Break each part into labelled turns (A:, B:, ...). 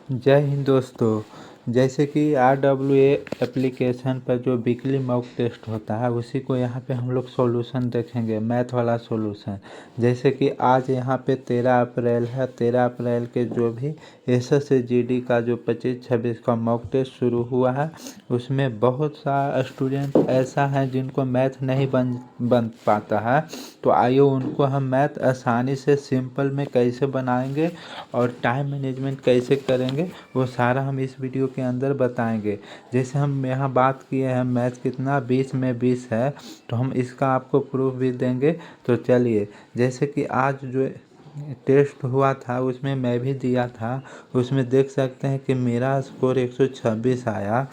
A: जय हिंद दोस्तों। जैसे कि RWA एप्लीकेशन पर जो वीकली मॉक टेस्ट होता है उसी को यहाँ पे हम लोग सॉल्यूशन देखेंगे, मैथ वाला सॉल्यूशन। जैसे कि आज यहाँ पे 13 अप्रैल है। 13 अप्रैल के जो भी SSCGD का जो 25-26 का मॉक टेस्ट शुरू हुआ है उसमें बहुत सा स्टूडेंट ऐसा है जिनको मैथ नहीं बन पाता है। तो आइए उनको हम मैथ आसानी से सिंपल में कैसे बनाएंगे और टाइम मैनेजमेंट कैसे करेंगे वो सारा हम इस वीडियो के अंदर बताएंगे। जैसे हम यहाँ बात किए हैं मैथ कितना 20 में 20 है, तो हम इसका आपको प्रूफ भी देंगे। तो चलिए, जैसे कि आज जो टेस्ट हुआ था उसमें मैं भी दिया था, उसमें देख सकते हैं कि मेरा स्कोर 126 आया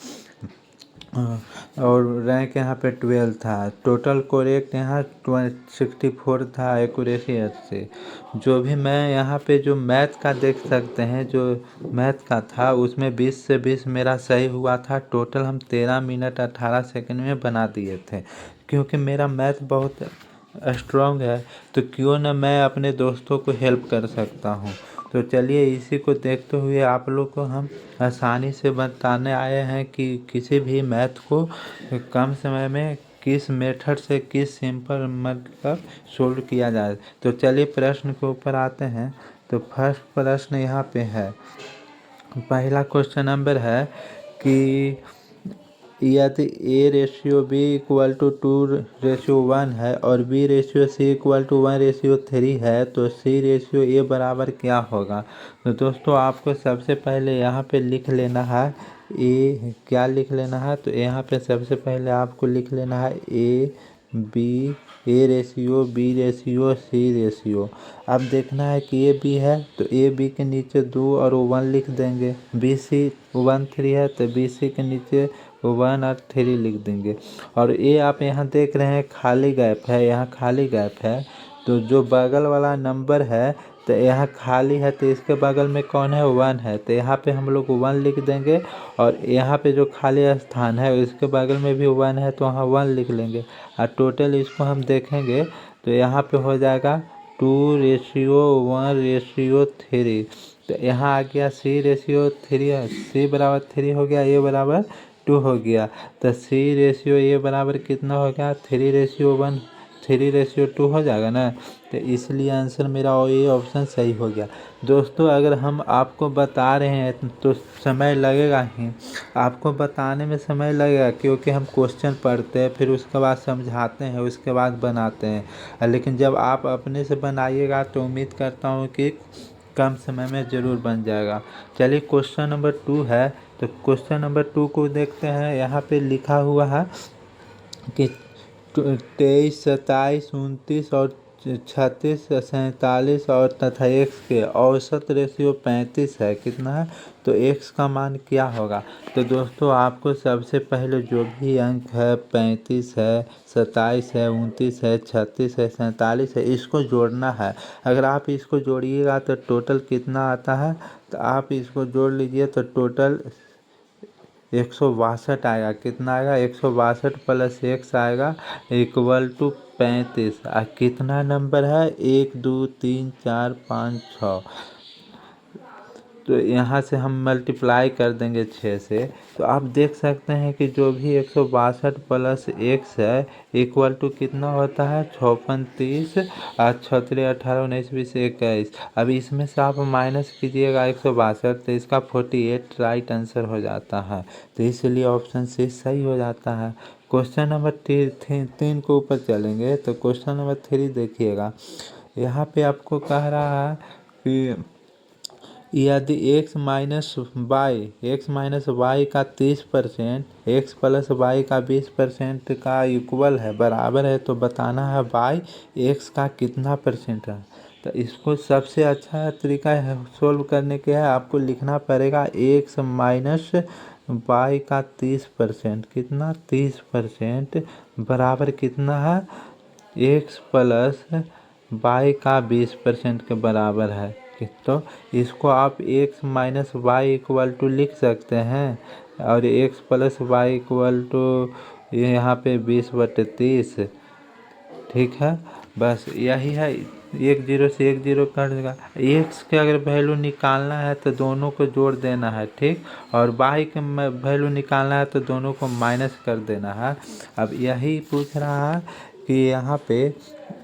A: और रैंक यहाँ पे 12 था। टोटल करेक्ट यहाँ 64 था, एक्यूरेसी 80। जो भी मैं यहाँ पे जो मैथ का देख सकते हैं, जो मैथ का था उसमें 20 से 20 मेरा सही हुआ था। टोटल हम 13 मिनट 18 सेकंड में बना दिए थे। क्योंकि मेरा मैथ बहुत स्ट्रांग है तो क्यों ना मैं अपने दोस्तों को हेल्प कर सकता हूँ। तो चलिए इसी को देखते हुए आप लोग को हम आसानी से बताने आए हैं कि किसी भी मैथ को कम समय में किस मेथड से किस सिंपल मतलब सोल्व किया जाए। तो चलिए प्रश्न के ऊपर आते हैं। तो फर्स्ट प्रश्न यहाँ पे है, पहला क्वेश्चन नंबर है कि यदि A/B=2:1 है और B/C=1:3 है तो C/A बराबर क्या होगा। तो दोस्तों आपको सबसे पहले यहाँ पे लिख लेना है ए, क्या लिख लेना है, तो यहाँ पे सबसे पहले आपको लिख लेना है A/B/C/C। अब देखना है कि A/B है तो A/B के नीचे 2 और 1 लिख देंगे। B/C=1:3 है तो B/C के नीचे 1 और 3 लिख देंगे। और ये आप यहाँ देख रहे हैं खाली गैप है, यहाँ खाली गैप है। तो जो बगल वाला नंबर है तो यहाँ खाली है तो इसके बगल में कौन है, 1 है, तो यहाँ पे हम लोग 1 लिख देंगे। और यहाँ पे जो खाली स्थान है इसके बगल में भी 1 है तो वहाँ 1 लिख लेंगे। और टोटल इसको हम देखेंगे तो यहाँ पे हो जाएगा 2:1:3। तो यहाँ आ गया C/3, C बराबर 3 हो गया, A बराबर 2 हो गया। तो C/A बराबर कितना हो गया, 3:1 3:2 हो जाएगा ना। तो इसलिए आंसर मेरा ये ऑप्शन सही हो गया। दोस्तों अगर हम आपको बता रहे हैं तो समय लगेगा ही, आपको बताने में समय लगेगा क्योंकि हम क्वेश्चन पढ़ते हैं फिर उसके बाद समझाते हैं उसके बाद बनाते हैं। लेकिन जब आप अपने से बनाइएगा तो उम्मीद करता हूँ कि कम समय में ज़रूर बन जाएगा। चलिए क्वेश्चन नंबर 2 है। तो क्वेश्चन नंबर 2 को देखते हैं। यहाँ पे लिखा हुआ है कि 23, 27, 29 और 36, 47 और तथा x के औसत रेशियो 35 है, कितना है, तो x का मान क्या होगा। तो दोस्तों आपको सबसे पहले जो भी अंक है 35 है, 27 है, 29 है, 36 है, 47 है, इसको जोड़ना है। अगर आप इसको जोड़िएगा तो टोटल कितना आता है, तो आप इसको जोड़ लीजिए तो टोटल 162 आएगा। कितना आएगा, 162 प्लस x आएगा = 35। कितना नंबर है, 1 2 3 4 5 6। तो यहाँ से हम मल्टीप्लाई कर देंगे 6 से। तो आप देख सकते हैं कि जो भी 162 प्लस x है = कितना होता है, 56 30 और 6 3 18 19 20 21। अब इसमें से आप माइनस कीजिएगा 162 तो इसका 48 राइट आंसर हो जाता है। तो इसलिए ऑप्शन सी सही हो जाता है। क्वेश्चन नंबर 3 के ऊपर चलेंगे। तो क्वेश्चन नंबर 3 देखिएगा, यहाँ पे आपको कह रहा है कि यदि x माइनस वाई का 30% x प्लस वाई का 20% का इक्वल है, बराबर है, तो बताना है y x का कितना परसेंट है। तो इसको सबसे अच्छा तरीका है सोल्व करने के है, आपको लिखना पड़ेगा x माइनस वाई का 30%, कितना 30% बराबर कितना है, x प्लस वाई का 20% के बराबर है। तो इसको आप x माइनस वाई = लिख सकते हैं और x प्लस वाई = यहाँ पे 20/30। ठीक है, बस यही है। एक जीरो से एक जीरो कट देगा। एक्स के अगर वैल्यू निकालना है तो दोनों को जोड़ देना है, ठीक। और वाई के वैल्यू निकालना है तो दोनों को माइनस कर देना है। अब यही पूछ रहा है कि यहाँ पे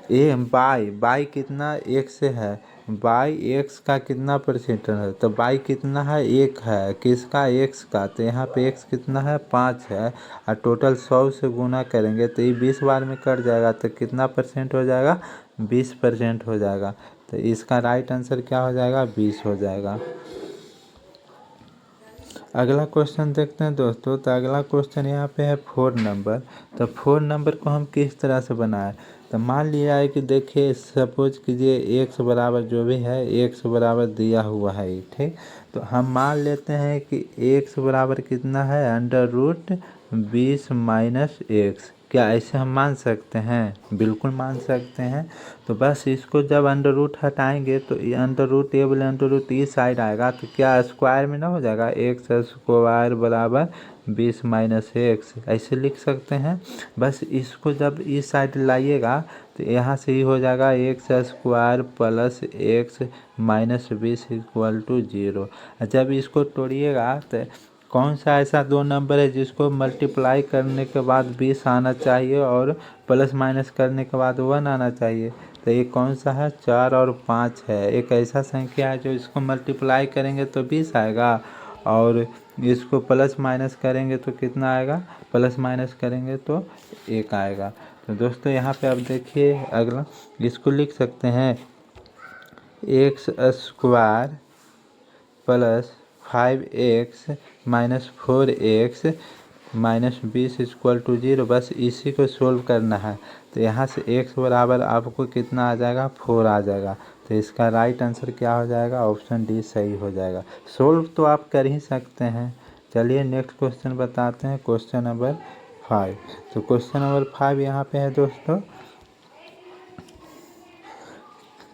A: बाई कितना एक्स से है, बाई एक्स का कितना परसेंट है, तो बाई कितना है, एक है, किसका, एक्स का। तो यहाँ पे एक्स कितना है, 5 है। और टोटल 100 से गुना करेंगे तो ये 20 बार में कट जाएगा, तो कितना परसेंट हो जाएगा, 20% हो जाएगा। तो इसका राइट आंसर क्या हो जाएगा, 20 हो जाएगा। अगला क्वेश्चन देखते हैं दोस्तों। तो अगला क्वेश्चन यहाँ पे है 4 नंबर। तो 4 नंबर को हम किस तरह से बनाएं। तो मान लिया है कि देखिए सपोज कीजिए एक्स बराबर जो भी है एक्स बराबर दिया हुआ है, ठीक। तो हम मान लेते हैं कि एक्स बराबर कितना है, √20 माइनस एक्स। क्या ऐसे हम मान सकते हैं, बिल्कुल मान सकते हैं। तो बस इसको जब अंडर रूट हटाएंगे तो ये अंडर रूट ए बोले अंडर रूट इस साइड आएगा, तो क्या स्क्वायर में ना हो जाएगा, एक्स स्क्वायर बराबर 20 माइनस एक्स, ऐसे लिख सकते हैं। बस इसको जब इस साइड लाइएगा तो यहाँ से ही हो जाएगा x square plus x minus 20 equal to 0। जब इसको तोड़िएगा तो कौन सा ऐसा दो नंबर है जिसको मल्टीप्लाई करने के बाद 20 आना चाहिए और प्लस माइनस करने के बाद 1 आना चाहिए। तो ये कौन सा है, 4 और 5 है। एक ऐसा संख्या है जो इसको मल्टीप्लाई करेंगे तो 20 आएगा और इसको प्लस माइनस करेंगे तो कितना आएगा, प्लस माइनस करेंगे तो 1 आएगा। तो दोस्तों यहाँ पे आप देखिए अगला इसको लिख सकते हैं x square plus 5x minus 4x minus 20 equal to 0। बस इसी को सोल्व करना है। तो यहाँ से x बराबर आपको कितना आ जाएगा, 4 आ जाएगा। तो इसका राइट आंसर क्या हो जाएगा, ऑप्शन डी सही हो जाएगा। सोल्व तो आप कर ही सकते हैं। चलिए नेक्स्ट क्वेश्चन बताते हैं, क्वेश्चन नंबर 5। तो क्वेश्चन नंबर 5 यहाँ पे है दोस्तों।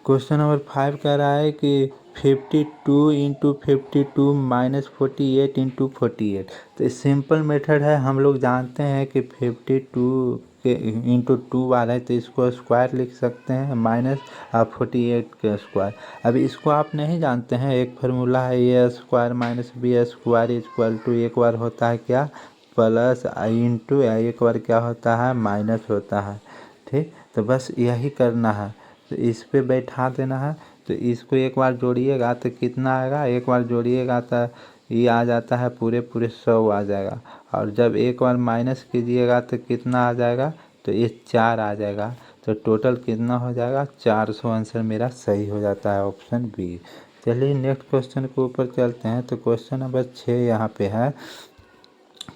A: क्वेश्चन नंबर 5 कह रहा है कि 52 इंटू 52 माइनस 48 इंटू 48। तो सिंपल मेथड है, हम लोग जानते हैं कि 52 के इंटू 2 वाला है तो इसको स्क्वायर लिख सकते हैं माइनस 48 के स्क्वायर। अब इसको आप नहीं जानते हैं, एक फार्मूला है A square minus B square equal to एक बार होता है क्या, प्लस इंटू एक बार क्या होता है, माइनस होता है, ठीक। तो बस यही करना है, तो इस पे बैठा देना है। तो इसको एक बार जोड़िएगा तो कितना आएगा, एक बार जोड़िएगा तो ये आ जाता है पूरे 100 आ जाएगा। और जब एक बार माइनस कीजिएगा तो कितना आ जाएगा, तो ये 4 आ जाएगा। तो टोटल कितना हो जाएगा, 400। आंसर मेरा सही हो जाता है ऑप्शन बी। चलिए नेक्स्ट क्वेश्चन के ऊपर चलते हैं। तो क्वेश्चन नंबर 6 यहाँ पे है।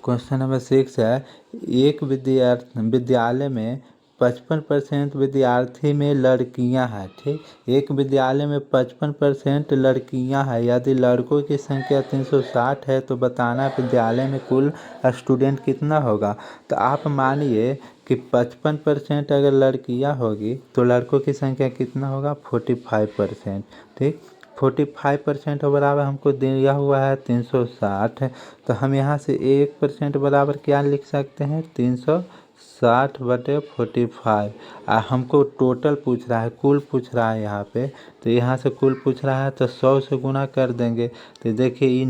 A: क्वेश्चन नंबर 6 है, एक विद्यालय में 55% विद्यार्थी में लड़कियां हैं, ठीक। एक विद्यालय में 55% लड़कियां हैं। यदि लड़कों की संख्या 360 है तो बताना विद्यालय में कुल स्टूडेंट कितना होगा। तो आप मानिए कि 55% अगर लड़कियां होगी तो लड़कों की संख्या कितना होगा, 45%, ठीक। 45% बराबर हमको दिया हुआ है 360। तो हम यहाँ से 1% बराबर क्या लिख सकते हैं, 360/45। हमको टोटल पूछ रहा है, कुल पूछ रहा है यहाँ पे। तो यहाँ से कुल पूछ रहा है तो 100 से गुना कर देंगे। तो देखिए ये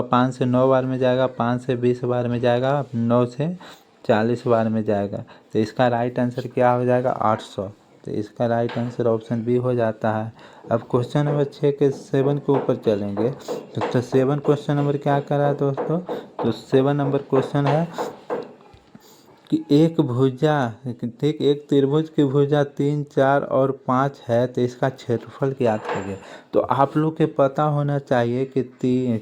A: 5 से 9 बार में जाएगा, 5 से 20 बार में जाएगा, 9 से 40 बार में जाएगा। तो इसका राइट आंसर क्या हो जाएगा, 800। तो इसका राइट आंसर ऑप्शन बी हो जाता है। अब क्वेश्चन नंबर 6 के 7 के ऊपर चलेंगे। तो 7 क्वेश्चन नंबर क्या कर रहा है दोस्तों। तो 7 नंबर क्वेश्चन है कि एक भुजा, ठीक, एक त्रिभुज की भुजा 3, 4 और 5 है तो इसका क्षेत्रफल ज्ञात करिए। तो आप लोग के पता होना चाहिए कि 3,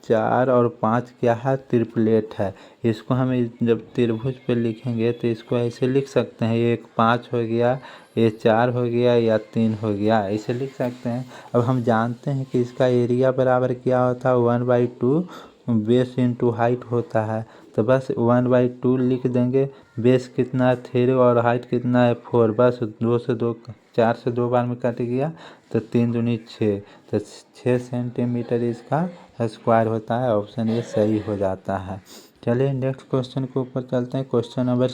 A: 4 और 5 क्या है, ट्रिपलेट है। इसको हम जब त्रिभुज पे लिखेंगे तो इसको ऐसे लिख सकते हैं, एक 5 हो गया, ये 4 हो गया या 3 हो गया, ऐसे लिख सकते हैं। अब हम जानते हैं कि इसका एरिया बराबर क्या होता है, 1/2 बेस इंटू हाइट होता है। तो बस 1/2 लिख देंगे। बेस कितना है 3 और हाइट कितना है 4। बस 4 से 2 बार में कट गया तो 3 दूनी 6। तो 6 सेंटीमीटर इसका स्क्वायर होता है। ऑप्शन ये सही हो जाता है। चलिए नेक्स्ट क्वेश्चन के ऊपर चलते हैं। क्वेश्चन नंबर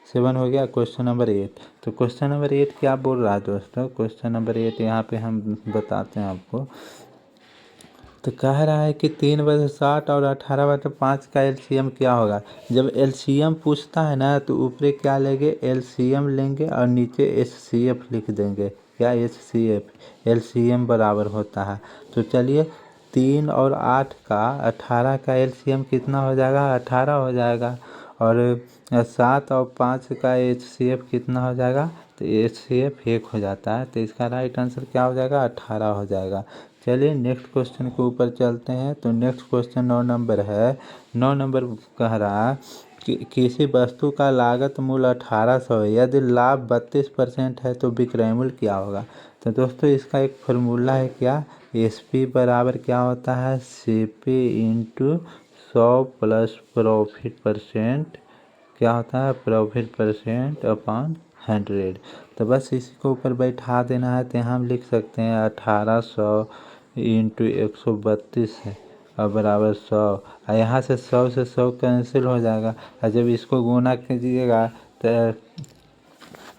A: 7 हो गया। क्वेश्चन नंबर 8, तो क्वेश्चन नंबर 8 क्या बोल रहा है दोस्तों? क्वेश्चन नंबर 8 यहाँ पे हम बताते हैं आपको। तो कह रहा है कि 3/60 और 18/5 का एलसीएम क्या होगा। जब एलसीएम पूछता है ना तो ऊपरे क्या लेंगे, एलसीएम लेंगे और नीचे एचसीएफ लिख देंगे। क्या एचसीएफ, एलसीएम बराबर होता है। तो चलिए 3 और 8 का 18 का एलसीएम कितना हो जाएगा, 18 हो जाएगा। और 7 और 5 का एचसीएफ कितना हो जाएगा, तो एचसीएफ 1 हो जाता है। तो इसका राइट आंसर क्या हो जाएगा, 18 हो जाएगा। चलिए नेक्स्ट क्वेश्चन के ऊपर चलते हैं। तो नेक्स्ट क्वेश्चन 9 नंबर है। 9 नंबर कह रहा है कि किसी वस्तु का लागत मूल्य 1800 है, यदि लाभ 32% है तो विक्रय मूल्य क्या होगा। तो दोस्तों इसका एक फार्मूला है, क्या, एसपी बराबर क्या होता है, CP into 100 plus profit percent, क्या होता है, प्रॉफिट परसेंट अपॉन 100। तो बस इसी को ऊपर बैठा देना है। तो यहाँ हम लिख सकते हैं 1800 इंटू 132 है और बराबर 100। और यहाँ से 100 से 100 कैंसिल हो जाएगा। और जब इसको गुना कीजिएगा तो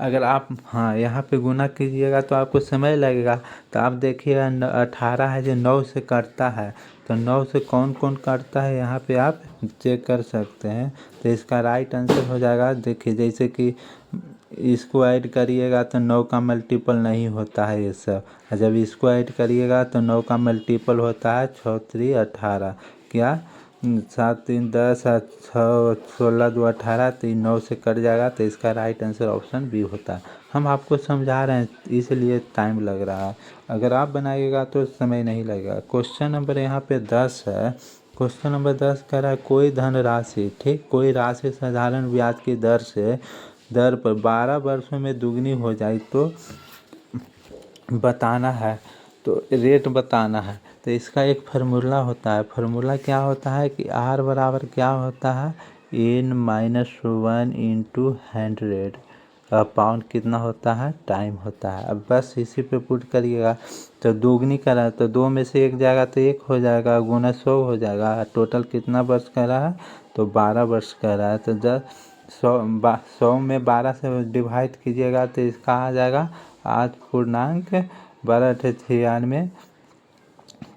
A: अगर आप यहाँ पे गुना कीजिएगा तो आपको समय लगेगा। तो आप देखिएगा 18 है जो 9 से कटता है, तो 9 से कौन कौन कटता है यहाँ पे आप चेक कर सकते हैं। तो इसका राइट आंसर हो जाएगा, देखिए जैसे कि इसको ऐड करिएगा तो 9 का मल्टीपल नहीं होता है ये सब। और जब इसको ऐड करिएगा तो 9 का मल्टीपल होता है 6 3 18, क्या 7 3 10 6 16 2 18, तो 9 से कट जाएगा। तो इसका राइट आंसर ऑप्शन बी होता है। हम आपको समझा रहे हैं इसलिए टाइम लग रहा है, अगर आप बनाइएगा तो समय नहीं लगेगा। क्वेश्चन नंबर यहाँ पे 10 है। क्वेश्चन नंबर 10 कह रहा है कोई धनराशि, ठीक, कोई राशि साधारण ब्याज की दर पर 12 वर्षों में दुगनी हो जाए तो बताना है, तो रेट बताना है। तो इसका एक फार्मूला होता है। फार्मूला क्या होता है कि आर बराबर क्या होता है, n-1 इंटू 100 पाउंड कितना होता है, टाइम होता है। अब बस इसी पे पुट करिएगा। तो दोगुनी करा है तो 2 में से 1 जाएगा तो 1 हो जाएगा, गुना 100 हो जाएगा। टोटल कितना वर्ष का रहा है, तो 12 वर्ष का रहा है। तो 100 में 12 से डिवाइड कीजिएगा तो इसका आ जाएगा 8.12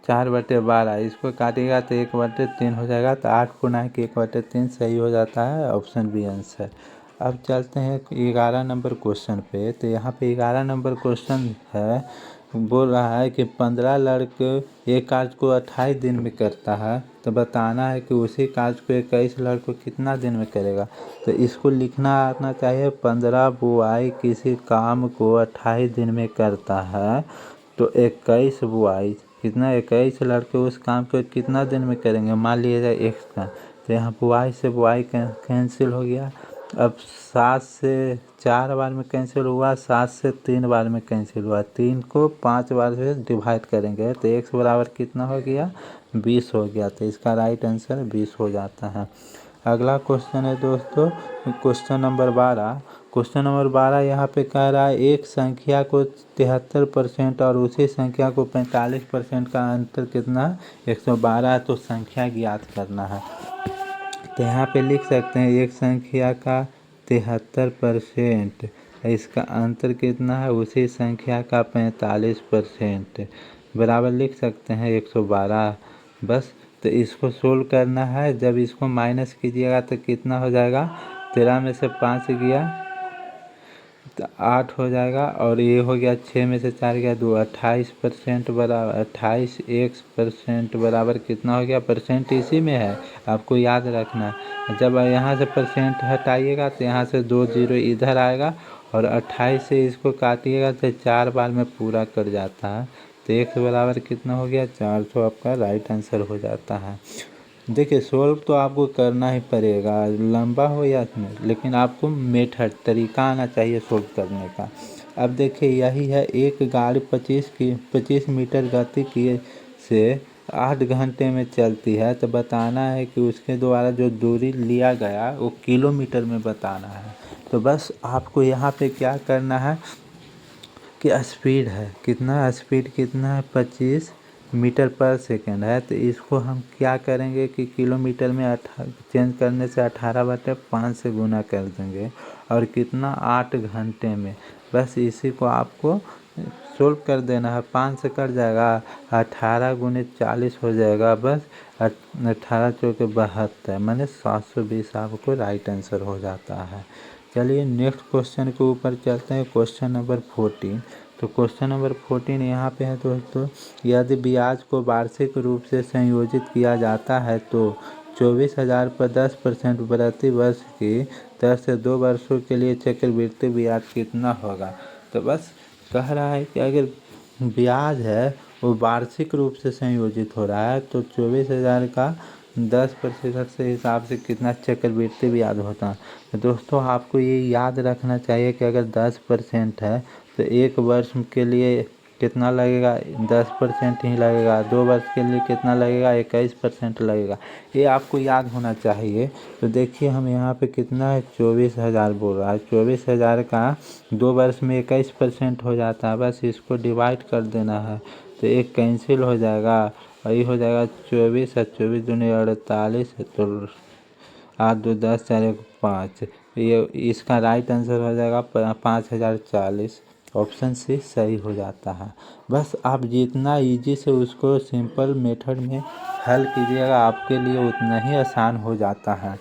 A: 4/12। इसको काटिएगा तो 1/3 हो जाएगा। तो 8 × 1/3 सही हो जाता है, ऑप्शन बी आंसर। अब चलते हैं 11 नंबर क्वेश्चन पे। तो यहाँ पे 11 नंबर क्वेश्चन है, बोल रहा है कि 15 लड़के एक कार्य को 28 दिन में करता है, तो बताना है कि उसी कार्य को 21 लड़कों कितना दिन में करेगा। तो इसको लिखना आना चाहिए, 15 बुआई किसी काम को 28 दिन में करता है, तो 21 बुआई कितना, 21 लड़के उस काम को कितना दिन में करेंगे, मान लीजिए एक्स का। तो यहाँ बुआई से बुआई कैंसिल हो गया। अब 7 से 4 बार में कैंसिल हुआ, 7 से 3 बार में कैंसिल हुआ, 3 को 5 बार से डिवाइड करेंगे तो x बराबर कितना हो गया, 20 हो गया। तो इसका राइट आंसर 20 हो जाता है। अगला क्वेश्चन है दोस्तों क्वेश्चन नंबर 12। क्वेश्चन नंबर 12 यहाँ पे कह रहा है एक संख्या को 73% और उसी संख्या को 45% का अंतर कितना है, 112। तो संख्या ज्ञात करना है। तो यहाँ पे लिख सकते हैं एक संख्या का 73%, इसका अंतर कितना है, उसी संख्या का 45% बराबर लिख सकते हैं 112। बस तो इसको सोल्व करना है। जब इसको माइनस कीजिएगा तो कितना हो जाएगा, 13 में से 5 गया तो 8 हो जाएगा, और ये हो गया 6 में से 4 गया 2, 28% बराबर 28% बराबर कितना हो गया, परसेंट इसी में है, आपको याद रखना। जब यहाँ से परसेंट हटाइएगा तो यहाँ से 2 0 इधर आएगा, और 28 से इसको काटिएगा तो 4 बार में पूरा कर जाता है। तो x बराबर कितना हो गया, 400 आपका राइट आंसर हो जाता है। देखिए सोल्व तो आपको करना ही पड़ेगा, लंबा हो या नहीं, लेकिन आपको मेथड तरीका आना चाहिए सोल्व करने का। अब देखिए यही है, एक गाड़ी 25 मीटर गति की से 8 घंटे में चलती है, तो बताना है कि उसके द्वारा जो दूरी लिया गया वो किलोमीटर में बताना है। तो बस आपको यहाँ पे क्या करना है कि स्पीड है कितना, स्पीड कितना है 25 मीटर पर सेकेंड है, तो इसको हम क्या करेंगे कि किलोमीटर में चेंज करने से 18/5 से गुना कर देंगे और कितना 8 घंटे में। बस इसी को आपको सोल्व कर देना है। 5 से कट जाएगा, 18 × 40 हो जाएगा, बस 18 चौके 72 माने 720 आपको राइट आंसर हो जाता है। चलिए नेक्स्ट क्वेश्चन के ऊपर चलते हैं, क्वेश्चन नंबर 14। तो क्वेश्चन नंबर 14 यहाँ पे है दोस्तों, यदि ब्याज को वार्षिक रूप से संयोजित किया जाता है तो 24,000 पर 10% प्रति वर्ष की दर से 2 वर्षों के लिए चक्रवृद्धि ब्याज कितना होगा। तो बस कह रहा है कि अगर ब्याज है वो वार्षिक रूप से संयोजित हो रहा है तो 24,000 का 10% से हिसाब से कितना चक्रवृद्धि ब्याज होता है। तो दोस्तों आपको ये याद रखना चाहिए कि अगर 10% है तो 1 वर्ष के लिए कितना लगेगा, 10% ही लगेगा। 2 वर्ष के लिए कितना लगेगा, 21% लगेगा। ये आपको याद होना चाहिए। तो देखिए हम यहाँ पे कितना है, 24,000 बोल रहा है। 24,000 का 2 वर्ष में 21% हो जाता है, बस इसको डिवाइड कर देना है तो एक कैंसिल हो जाएगा और ये हो जाएगा 24 और 24 दूनी 48, तो 8 2 10 4 1 5। ये इसका राइट आंसर हो जाएगा 5,040। ऑप्शन सी सही हो जाता है। बस आप जितना इजी से उसको सिंपल मेथड में हल कीजिएगा आपके लिए उतना ही आसान हो जाता है।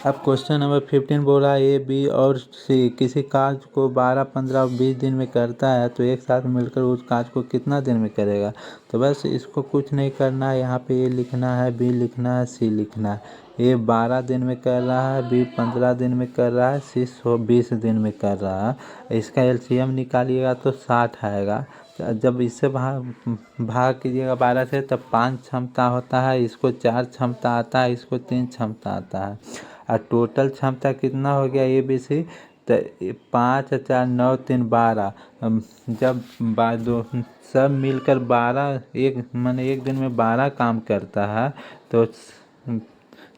A: अब क्वेश्चन नंबर 15 बोला ए बी और सी किसी कार्य को 12 15 और 20 दिन में करता है तो एक साथ मिलकर उस कार्य को कितना दिन में करेगा। तो बस इसको कुछ नहीं करना है, यहाँ पे ए लिखना है, बी लिखना है, सी लिखना है। ए 12 दिन में कर रहा है, बी 15 दिन में कर रहा है, सी 20 दिन में कर रहा है। इसका एलसीएम निकालिएगा तो 60 आएगा। जब इससे भाग कीजिएगा 12 से तब 5 क्षमता होता है, इसको 4 क्षमता आता है, इसको 3 क्षमता आता है। और टोटल क्षमता कितना हो गया ए बी सी, तो 5 4 9 3 12। जब दो सब मिलकर 12 एक दिन में 12 काम करता है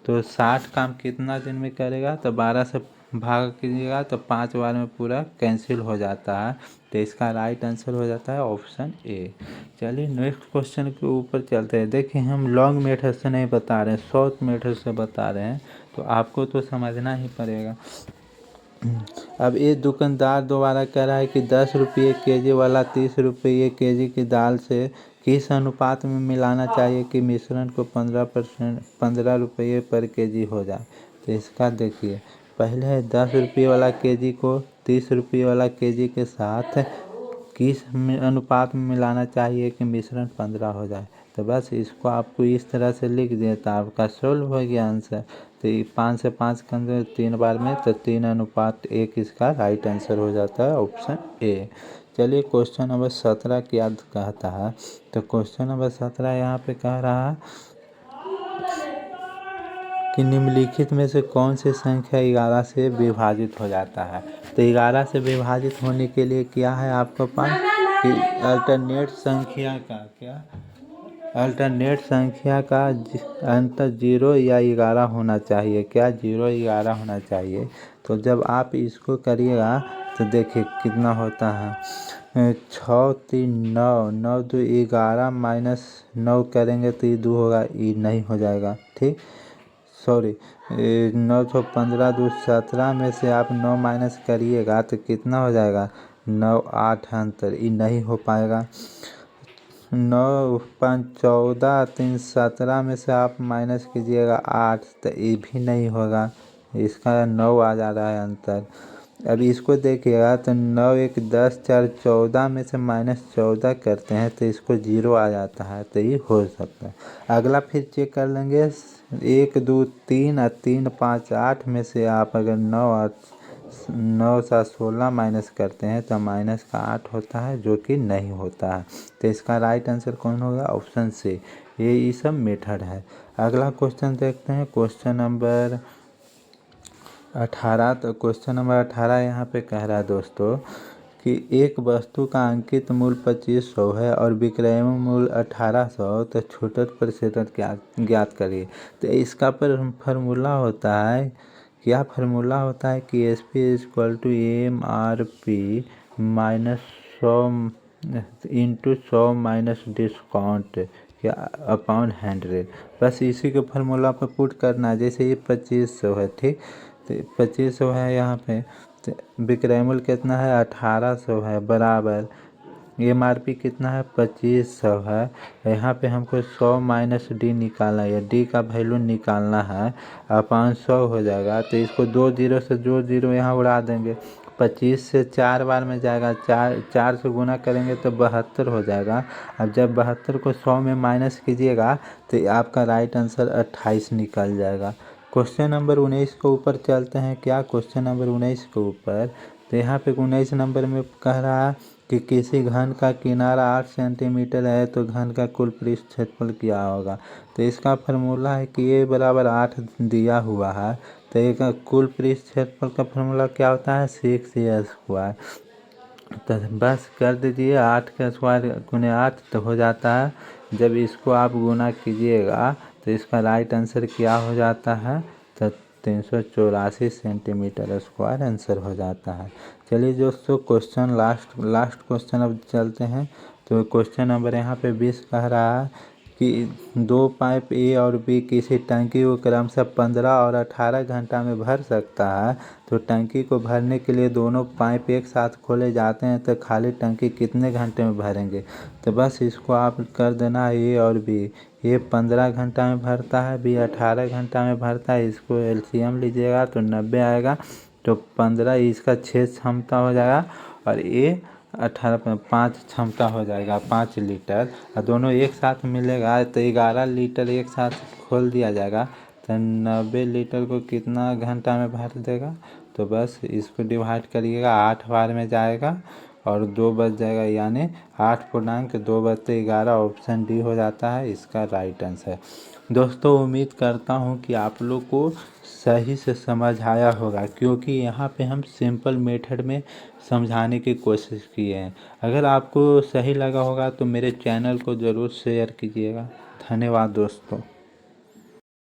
A: तो 60 काम कितना दिन में करेगा, तो 12 से भाग कीजिएगा तो 5 बार में पूरा कैंसिल हो जाता है। तो इसका राइट आंसर हो जाता है ऑप्शन ए। चलिए नेक्स्ट क्वेश्चन के ऊपर चलते हैं। देखिए हम लॉन्ग मेथड से नहीं बता रहे हैं, शॉर्ट मेथड से बता रहे हैं, तो आपको तो समझना ही पड़ेगा। अब ये दुकानदार दोबारा कह रहा है कि 10 रुपये केजी वाला 30 रुपये केजी की दाल से किस अनुपात में मिलाना चाहिए कि मिश्रण को 15 रुपये पर केजी हो जाए। तो इसका देखिए पहले है 10 रुपये वाला केजी को 30 रुपये वाला केजी के साथ किस अनुपात में मिलाना चाहिए कि मिश्रण 15 हो जाए। तो बस इसको आपको इस तरह से लिख दिया तो आपका सोल्व हो गया आंसर। तो 5 से 5 के अंदर 3 बार में तो 3:1 इसका राइट आंसर हो जाता है ऑप्शन ए। चलिए क्वेश्चन नंबर 17 क्या कहता है। तो क्वेश्चन नंबर 17 यहाँ पे कह रहा है कि निम्नलिखित में से कौन सी संख्या 11 से विभाजित हो जाता है। तो 11 से विभाजित होने के लिए क्या है आपके पास कि अल्टरनेट संख्या का अंतर 0 या 11 होना चाहिए। क्या 0 11 होना चाहिए। तो जब आप इसको करिएगा तो देखिए कितना होता है, 6 3 9 9 2 11 -9 करेंगे तो ये 2 होगा, ये नहीं हो जाएगा। ठीक, सॉरी 9 6 15 2 17 में से आप 9 माइनस करिएगा तो कितना हो जाएगा, 9 8 अंतर, ये नहीं हो पाएगा। 9 5 14 3 17 में से आप माइनस कीजिएगा 8 तो ये भी नहीं होगा, इसका 9 आ जा रहा है अंतर। अब इसको देखिएगा तो 9 1 10 4 14 में से -14 करते हैं तो इसको 0 आ जाता है, तो ये हो सकता है। अगला फिर चेक कर लेंगे 1 2 3 और 3 5 8 में से आप अगर 9 7 16 माइनस करते हैं तो माइनस का 8 होता है जो कि नहीं होता है। तो इसका राइट आंसर कौन होगा, ऑप्शन सी। ये सब मेथड है। अगला क्वेश्चन देखते हैं, क्वेश्चन नंबर 18। तो क्वेश्चन नंबर 18 यहाँ पे कह रहा है दोस्तों कि एक वस्तु का अंकित मूल्य 2500 है और विक्रय मूल्य 1800, तो छूटक प्रतिशत ज्ञात करिए। तो इसका फार्मूला होता है, क्या फार्मूला होता है कि SP = MRP - 100 into 100 minus discount या अपॉन 100। बस इसी को फार्मूला पर पुट करना है। जैसे ये 2500 है, ठीक, तो 2500 है यहाँ पे, तो विक्रय मूल्य कितना है 1800 है, बराबर MRP कितना है 2500 है। यहाँ पे हमको 100 माइनस डी निकालना है, डी का वैल्यू निकालना है, अपॉन 100 हो जाएगा। तो इसको 2 जीरो से जो जीरो यहाँ उड़ा देंगे, 25 से 4 बार में जाएगा, 4 से गुना करेंगे तो 72 हो जाएगा। अब जब 72 को 100 में माइनस कीजिएगा तो आपका राइट आंसर 28 निकल जाएगा। क्वेश्चन नंबर 19 के ऊपर चलते हैं। क्या क्वेश्चन नंबर 19 के ऊपर, तो यहाँ पे 19 नंबर में कह रहा है कि किसी घन का किनारा 8 सेंटीमीटर है तो घन का कुल पृष्ठ क्षेत्रफल क्या होगा। तो इसका फार्मूला है कि ये बराबर 8 दिया हुआ है, तो एक कुल पृष्ठ क्षेत्रफल का फार्मूला क्या होता है 6a²। तो बस कर दीजिए, 8 का स्क्वायर गुने 8 तो हो जाता है। जब इसको आप गुना कीजिएगा तो इसका राइट आंसर क्या हो जाता है, तो 384 सेंटीमीटर स्क्वायर आंसर हो जाता है। चलिए दोस्तों, क्वेश्चन लास्ट क्वेश्चन अब चलते हैं। तो क्वेश्चन नंबर यहाँ पे 20 कह रहा है कि 2 पाइप ए और बी किसी टंकी को क्रमशः 15 और 18 घंटा में भर सकता है। तो टंकी को भरने के लिए दोनों पाइप एक साथ खोले जाते हैं तो खाली टंकी कितने घंटे में भरेंगे। तो बस इसको आप कर देना ए और बी। ये 15 घंटा में भरता है, बी 18 घंटा में भरता है। इसको LCM लीजिएगा तो 90 आएगा। तो 15 इसका 6 क्षमता हो जाएगा और ये 18 5 क्षमता हो जाएगा, 5 लीटर। और दोनों एक साथ मिलेगा तो 11 लीटर एक साथ खोल दिया जाएगा। तो 90 लीटर को कितना घंटा में भर देगा। तो बस इसको डिवाइड करिएगा, 8 बार में जाएगा और 2 बच जाएगा, यानी 8.2 बचते 11। ऑप्शन डी हो जाता है इसका राइट आंसर। दोस्तों, उम्मीद करता हूँ कि आप लोग को सही से समझ आया होगा, क्योंकि यहाँ पे हम सिंपल मेथड में समझाने की कोशिश किए हैं। अगर आपको सही लगा होगा तो मेरे चैनल को ज़रूर शेयर कीजिएगा। धन्यवाद दोस्तों।